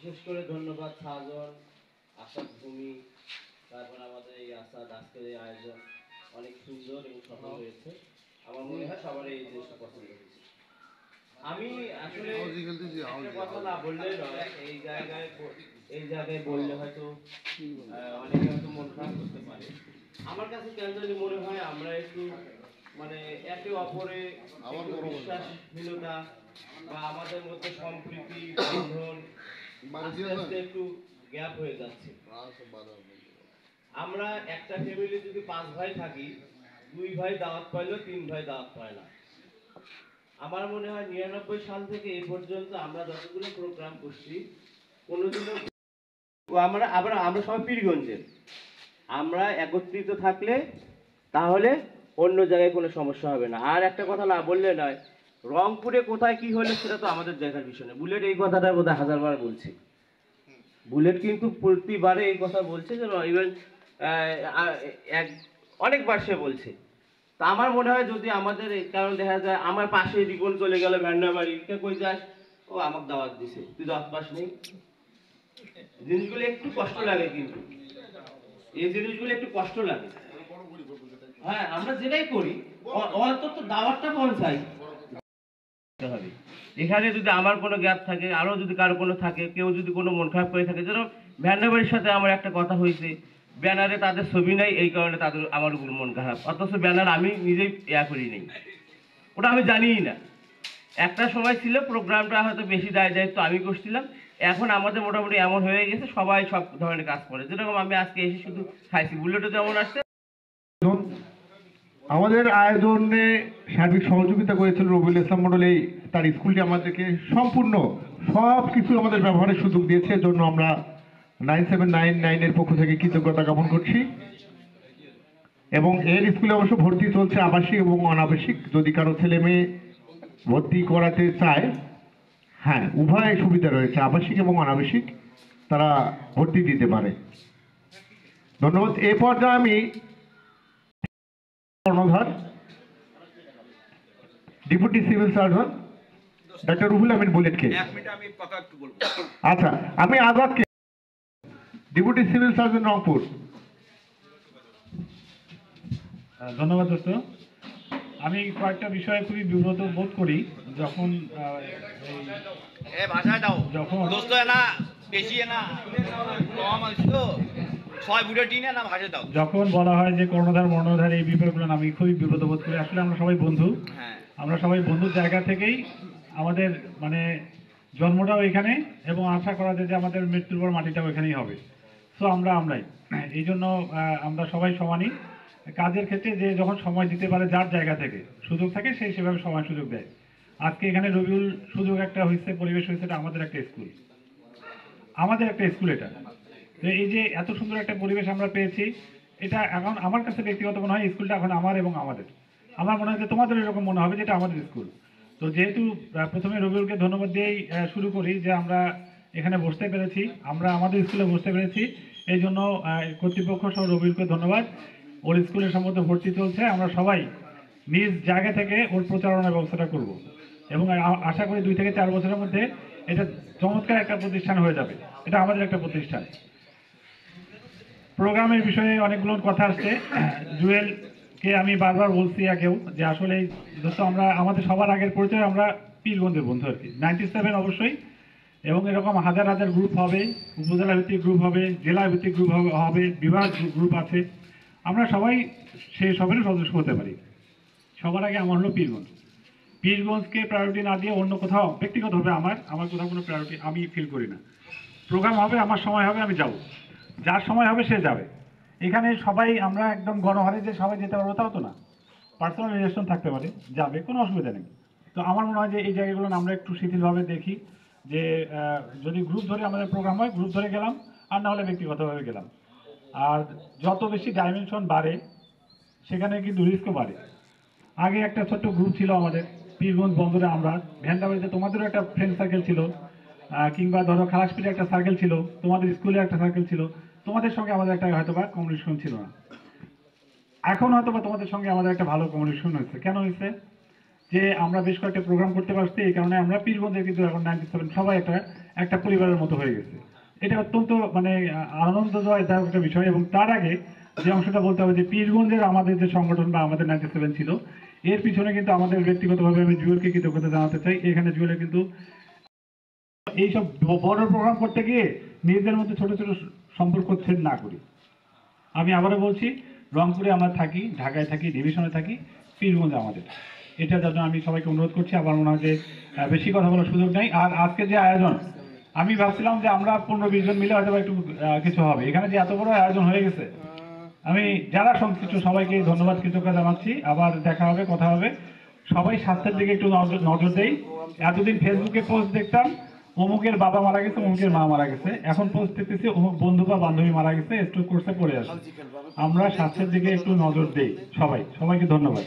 বিশেষ করে ধন্যবাদ সাজন, আসাদ ভূমি, তারপর আমাদের এই আসাদ আজকের এই আয়োজন অনেক সুন্দর এবং সফল হয়েছে। আমার মনে হয় সবার এই জিনিসটা পছন্দ হয়েছে। আমি আসলে একটা কথা না বললেই নয়, এই জায়গায় বললে হয়তো অনেকে হয়তো মন খারাপ করতে পারে। আমার কাছে কেন জানি মনে হয় আমরা একটু মানে একে অপরে বিশ্বাসহীনতা বা আমাদের মধ্যে সম্প্রীতি বন্ধন আস্তে আস্তে একটু গ্যাপ হয়ে যাচ্ছে। আমরা একটা ফ্যামিলি যদি 5 ভাই থাকি, 2 ভাই দাওয়াত পাইলো, 3 ভাই দাওয়াত পায় না। আমার মনে হয় 99 সাল থেকে এই পর্যন্ত আমরা যতগুলো প্রোগ্রাম করছি কোনোদিনও আমরা সবাই পীরগঞ্জের, আমরা একত্রিত থাকলে তাহলে অন্য জায়গায় কোনো সমস্যা হবে না। আর একটা কথা না বললে নয়, রংপুরে কোথায় কি হলো সেটা তো আমাদের দেখার বিষয় না। বুলেট এই কথাটা বোধহয় 1000বার বলছে। বুলেট কিন্তু প্রতিবারে এই কথা বলছে যে ইভেন এক অনেকবার সে বলছে। তা আমার মনে হয় যদি আমাদের কারণ দেখা যায় আমার পাশে রিপন চলে গেল ভ্যান্ডাবাড়ি, কে কই যাস? ও আমাকে দাওয়াত দিছে, তুই দাওয়াত পাস নেই। জিনিসগুলো একটু কষ্ট লাগে, কিন্তু এই জিনিসগুলো একটু কষ্ট লাগে। হ্যাঁ, আমরা যেটাই করি অন্তত দাওয়াতটা পৌঁছাই হবে। এখানে যদি আমার কোনো গ্যাপ থাকে, আরো যদি কারো কোনো থাকে, কেউ যদি কোনো মন খারাপ করে থাকে, যেন ভ্যান্ডাবাড়ির সাথে আমার একটা কথা হয়েছে, ব্যানারে তাদের ছবি নাই, এই কারণে তাদের আমার উপর মন খারাপ, অথচ ব্যানার আমি নিজেই করি নেই, ওটা আমি জানিই না। একটা সময় ছিল প্রোগ্রামটা হয়তো বেশি দায়িত্ব আমি করছিলাম, এখন আমাদের মোটামুটি এমন হয়ে গেছে সবাই সব ধরনের কাজ করে। যেরকম আমি আজকে এসে শুধু খাইছি, বুলেটও যেমন আসছে। আমাদের আয়োজনে সার্বিক সহযোগিতা করেছিল রবিউল ইসলাম মন্ডল, তার স্কুলটি আমাদেরকে সম্পূর্ণ সব কিছু আমাদের ব্যবহারের সুযোগ দিয়েছে। এর জন্য আমরা 9799 এর পক্ষ থেকে কৃতজ্ঞতা জ্ঞাপন করছি। এবং এর স্কুলে অবশ্য ভর্তি চলছে আবাসিক এবং অনাবাসিক। যদি কারো ছেলে মেয়ে ভর্তি করাতে চায়, হ্যাঁ, উভয় সুবিধা রয়েছে, আবাসিক এবং অনাবাসিক, তারা ভর্তি দিতে পারে। ধন্যবাদ। এ পর্যায়ে আমি কর্ণধার deputy civil surgeon doctor Ruhul Amin বুলেটকে, আচ্ছা, আমি আজাদকে, ডেপুটি সিভিল সার্জন রংপুর। ধন্যবাদ দোস্ত। আমি কয়েকটা বিষয়ে খুবই বিব্রত বোধ করি যখন যখন বলা হয় যে কর্ণধার মর্ণধার, এই বিষয়গুলো আমি খুবই বিব্রত বোধ করি। আসলে আমরা সবাই বন্ধু, আমরা সবাই বন্ধুর জায়গা থেকেই আমাদের মানে জন্মটাও এখানে, এবং আশা করা যায় যে আমাদের মৃত্যুর পর মাটিটাও এখানেই হবে। সো আমরাই এই জন্য আমরা সবাই সমানই কাজের ক্ষেত্রে। যে যখন সময় দিতে পারে, যার জায়গা থেকে সুযোগ থাকে, সেই সেভাবে সময় সুযোগ দেয়। আজকে এখানে রবিউল সুযোগ একটা হয়েছে, পরিবেশ হয়েছে, এটা আমাদের একটা স্কুল, এটা। তো এই যে এত সুন্দর একটা পরিবেশ আমরা পেয়েছি, এটা এখন আমার কাছে ব্যক্তিগত মনে হয় স্কুলটা এখন আমার এবং আমাদের। আমার মনে হয় যে তোমাদের এরকম মনে হবে যে এটা আমাদের স্কুল। তো যেহেতু প্রথমে রবিউলকে ধন্যবাদ দিয়েই শুরু করি যে আমরা এখানে বসতে পেরেছি, আমরা আমাদের স্কুলে বসতে পেরেছি, এই জন্য কর্তৃপক্ষ সহ রবিউলকে ধন্যবাদ। ওর স্কুলের সম্বন্ধে ভর্তি চলছে, আমরা সবাই নিজ জায়গা থেকে ওর প্রচারণার ব্যবস্থাটা করব, এবং আশা করি 2 থেকে 4 বছরের মধ্যে এটা চমৎকার একটা প্রতিষ্ঠান হয়ে যাবে। এটা আমাদের একটা প্রতিষ্ঠান। প্রোগ্রামের বিষয়ে অনেকগুলো কথা আসছে। জুয়েলকে আমি বারবার বলছি আগেও যে আসলে দোস্ত, আমরা আমাদের সবার আগের পরিচয় আমরা পীরগঞ্জের বন্ধু আর কি, 97 অবশ্যই। এবং এরকম হাজার হাজার গ্রুপ হবে, উপজেলা ভিত্তিক গ্রুপ হবে, জেলা ভিত্তিক গ্রুপ হবে, বিভাগ গ্রুপ আছে, আমরা সবাই সেই সবের সদস্য হতে পারি। সবার আগে আমার হলো পীরগঞ্জকে প্রায়োরিটি না দিয়ে অন্য কোথাও ব্যক্তিগতভাবে আমার কোথাও কোনো প্রায়োরিটি আমি ফিল করি না। প্রোগ্রাম হবে, আমার সময় হবে, আমি যাব, যার সময় হবে সে যাবে। এখানে সবাই আমরা একদম গণহারে যে সবাই যেতে পারবো তাও তো না, পার্সোনাল রিলেশন থাকতে পারে, যাবে, কোনো অসুবিধা নেই। তো আমার মনে হয় যে এই জায়গাগুলো আমরা একটু শিথিলভাবে দেখি, যে যদি গ্রুপ ধরে আমাদের প্রোগ্রাম হয়, গ্রুপ ধরে গেলাম, আর না হলে ব্যক্তিগতভাবে গেলাম। আর যত বেশি ডাইমেনশন বাড়ে, সেখানে কিন্তু রিস্কও বাড়ে। আগে একটা ছোট্ট গ্রুপ ছিল আমাদের পীরগঞ্জ বন্দরে, আমরা ভ্যান্ডাবাড়িতে, তোমাদেরও একটা ফ্রেন্ড সার্কেল ছিল, কিংবা ধরো খালাসপিঠে একটা সার্কেল ছিল, তোমাদের স্কুলে একটা সার্কেল ছিল, তোমাদের সঙ্গে আমাদের একটা হয়তো বা কমিউনিকেশন ছিল না। এখন হয়তো বা তোমাদের সঙ্গে আমাদের একটা ভালো কমিউনিকেশন হয়েছে। কেন হয়েছে? যে আমরা বেশ কয়েকটা প্রোগ্রাম করতে পারছি, এই কারণে আমরা পীরগঞ্জের কিন্তু এখন 97 সবাই একটা পরিবারের মতো হয়ে গেছে। এটা অত্যন্ত মানে আনন্দদায়ক একটা বিষয়। এবং তার আগে যে অংশটা বলতে হবে যে পীরগঞ্জের আমাদের যে সংগঠন বা আমাদের 97 ছিল, এর পিছনে কিন্তু আমাদের ব্যক্তিগতভাবে আমি জুয়েলকে কৃতজ্ঞতা জানাতে চাই। এখানে জুয়েলের কিন্তু এইসব বড় প্রোগ্রাম করতে গিয়ে নিজেদের মধ্যে ছোট ছোট সম্পর্ক ছেদ না করি। আমি আবারও বলছি, রংপুরে আমরা থাকি, ঢাকায় থাকি, ডিভিশনে থাকি, পীরগঞ্জ আমাদের। এটার জন্য আমি সবাইকে অনুরোধ করছি। আমার মনে হয় যে বেশি কথা বলার সুযোগ নেই। আর আজকে যে আয়োজন, আমি ভাবছিলাম যে আমরা 15-20 জন মিলে হয়তো একটু কিছু হবে, এখানে যে এত বড় আয়োজন হয়ে গেছে, আমি যারা সংশ্লিষ্ট সবাইকে ধন্যবাদ কৃতজ্ঞতা জানাচ্ছি। আবার দেখা হবে, কথা হবে। সবাই স্বাস্থ্যের দিকে একটু নজর দেই। এতদিন ফেসবুকে পোস্ট দেখতাম অমুকের বাবা মারা গেছে, অমুকের মা মারা গেছে, এখন পোস্ট দেখতেছি অমুক বন্ধু বা বান্ধবী মারা গেছে, স্ট্রোক করছে, পড়ে আসে। আমরা স্বাস্থ্যের দিকে একটু নজর দেই সবাইকে ধন্যবাদ।